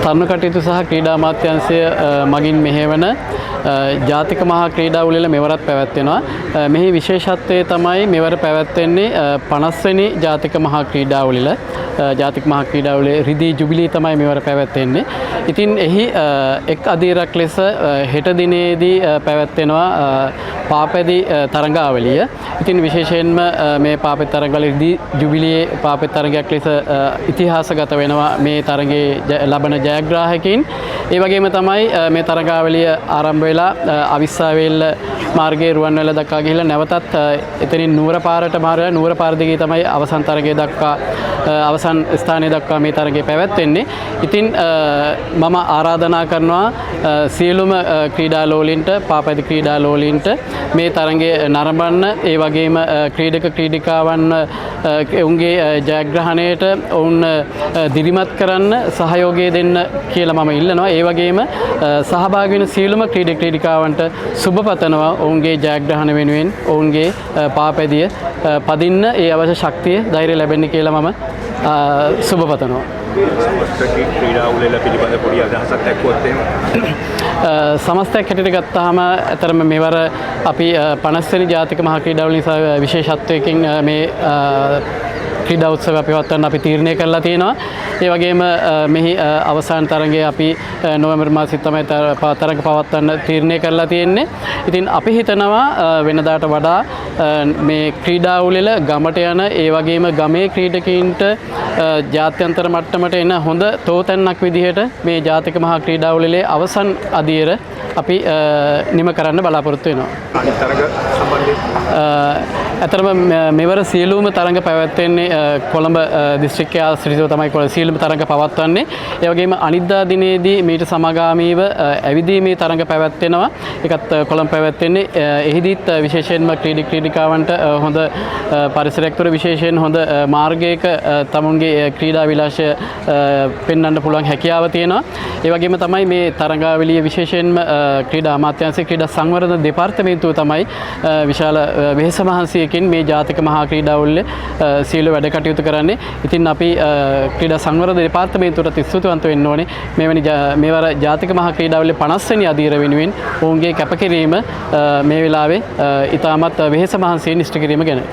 තරුණ කටයුතු සහ ක්‍රීඩා අමාත්‍යාංශය මගින් මෙහෙවන ජාතික මහා ක්‍රීඩා උළෙල මෙවරත් පැවැත්වෙනවා. මෙහි විශේෂත්වය තමයි මෙවර පැවැත්වෙන්නේ 50 වෙනි ජාතික මහා ක්‍රීඩා උළෙල. ජාතික මහා ක්‍රීඩා උළෙල රිදී ජුබිලී තමයි මෙවර පැවැත්වෙන්නේ. ඉතින් එහි එක් අදියරක් ලෙස හෙට දිනේදී පැවැත්වෙනවා පාපැදි තරඟාවලිය. ඉතින් විශේෂයෙන්ම මේ පාපැදි තරඟාවලිය රිදී ජුබිලියේ පාපැදි තරගයක් ලෙස ඉතිහාසගත වෙනවා මේ තරගයේ ලබන ජයග්‍රාහකයින්. ඒ වගේම තමයි මේ තරගාවලිය ආරම්භ වෙලා අවිස්සාවේල්ල මාර්ගයේ රුවන්වැල්ල දක්වා ගිහිල්ලා නැවතත් එතනින් නුවර පාරට මාර්ගය නුවර පාර දිගේ තමයි අවසන් තරගය දක්වා අවසන් ස්ථානය දක්වා මේ තරගය පැවැත්වෙන්නේ. ඉතින් මම ආරාධනා කරනවා සියලුම ක්‍රීඩා ලෝලීන්ට පාපැදි ක්‍රීඩා ලෝලීන්ට මේ තරගය නරඹන්න, ඒ වගේම ක්‍රීඩක ක්‍රීඩිකාවන් ඔවුන්ගේ ජයග්‍රහණයට ඔවුන් දිරිමත් කරන්න සහයෝගය දෙන්න කියලා මම ඉල්ලනවා. ඒ වගේම සහභාගී වෙන සියලුම ක්‍රීඩක ක්‍රීඩිකාවන්ට සුබ පතනවා ඔවුන්ගේ ජයග්‍රහණ වෙනුවෙන් ඔවුන්ගේ පාපැදිය පදින්න ඒ අවශ්‍ය ශක්තිය ධෛර්යය ලැබෙන්න කියලා මම සුබ පතනවා. ක්‍රීඩා උළෙල පිළිබඳ පොඩි අදහසක් දැක්වුවොත් එහෙම සමස්තයක් හැටියට ගත්තාම ඇතරම මෙවර අපි 50 වෙනි ජාතික මහා ක්‍රීඩා වල නිසා විශේෂත්වයකින් මේ ක්‍රීඩා උත්සවය අපි පවත්වන්න අපි තීරණය කරලා තියෙනවා. ඒ වගේම මෙහි අවසාන තරගය අපි නොවැම්බර් මාසෙත් තමයි තරග පවත්වන්න තීරණය කරලා තියෙන්නේ. ඉතින් අපි හිතනවා වෙනදාට වඩා මේ ක්‍රීඩා උළෙල ගමට යන, ඒ වගේම ගමේ ක්‍රීඩකයින්ට ජාත්‍යන්තර මට්ටමට එන හොඳ තෝතැන්නක් විදිහට මේ ජාතික මහා ක්‍රීඩා උළෙලේ අවසන් අදියර අපි නිම කරන්න බලාපොරොත්තු වෙනවා. අනිත් තරග සම්බන්ධයෙන් ඇතරම මෙවර සියලුම තරඟ පැවැත්වෙන්නේ කොළඹ දිස්ත්‍රික්කය ආශ්‍රිතව තමයි සියලුම තරඟ පවත්වන්නේ. ඒ වගේම අනිද්දා දිනේදී මීට සමගාමීව ඇවිදීමේ තරඟ පැවැත්වෙනවා. ඒකත් කොළඹ පැවැත්වෙන්නේ. එහිදීත් විශේෂයෙන්ම ක්‍රීඩිකාවන්ට හොඳ පරිසරයක් තුළ විශේෂයෙන් හොඳ මාර්ගයක තමුන්ගේ ක්‍රීඩා විලාසය පෙන්වන්න පුළුවන් හැකියාව තියෙනවා. ඒ වගේම තමයි මේ තරඟාවලිය විශේෂයෙන්ම ක්‍රීඩා අමාත්‍යාංශයේ ක්‍රීඩා සංවර්ධන දෙපාර්තමේන්තුව තමයි විශාල වෙහෙස මහන්සියකින් මේ ජාතික මහා ක්‍රීඩා උළෙලේ සියලු වැඩ කටයුතු කරන්නේ. ඉතින් අපි ක්‍රීඩා සංවර්ධන දෙපාර්තමේන්තුවට ස්තුතිවන්ත වෙන්න ඕනේ. මේවර ජාතික මහා ක්‍රීඩා උළෙලේ 50 වෙනි අදියර වෙනුවෙන් ඔවුන්ගේ කැපකිරීම මේ වෙලාවේ ඉතාමත් වෙහෙස මහන්සියෙන් ඉෂ්ට කිරීම ගැන.